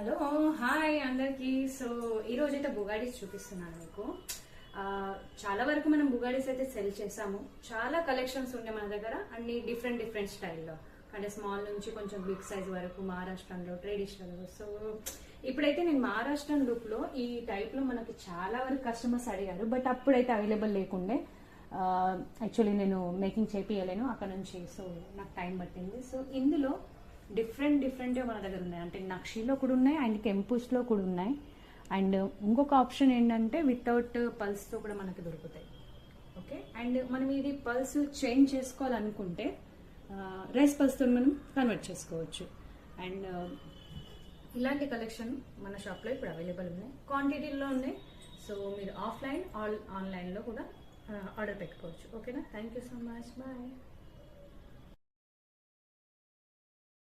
Hello hi అందరికి. So ఈ రోజు అయితే బుగాడీస్ చూపిస్తున్నాను మీకు. చాలా వరకు మనం బుగాడీస్ అయితే సెల్ చేసాము. చాలా కలెక్షన్స్ ఉండే మన దగ్గర, అన్ని డిఫరెంట్ స్టైల్లో, అంటే స్మాల్ నుంచి కొంచెం బిగ్ సైజ్ వరకు, మహారాష్ట్రలో ట్రెడిషనల్. సో ఇప్పుడైతే నేను మహారాష్ట్రన్ లుక్ లో ఈ టైప్ లో మనకి చాలా వరకు కస్టమర్స్ అడిగారు, బట్ అప్పుడైతే అవైలబుల్ లేకుండే. యాక్చువల్లీ నేను మేకింగ్ చేపియలేను అక్కడ నుంచి, సో నాకు టైం పట్టింది. సో ఇందులో డిఫరెంట్ మన దగ్గర ఉన్నాయి, అంటే నక్షీలో కూడా ఉన్నాయి అండ్ కెంపుస్లో కూడా ఉన్నాయి. అండ్ ఇంకొక ఆప్షన్ ఏంటంటే వితౌట్ పల్స్తో కూడా మనకి దొరుకుతాయి. ఓకే, అండ్ మనం ఇది పల్స్ చేంజ్ చేసుకోవాలనుకుంటే రైస్ పల్స్తో మనం కన్వర్ట్ చేసుకోవచ్చు. అండ్ ఇలాంటి కలెక్షన్ మన షాప్లో ఇప్పుడు అవైలబుల్ ఉన్నాయి, క్వాంటిటీలో ఉన్నాయి. సో మీరు ఆఫ్లైన్ ఆన్లైన్లో కూడా ఆర్డర్ పెట్టుకోవచ్చు. ఓకేనా? Thank you so much, bye.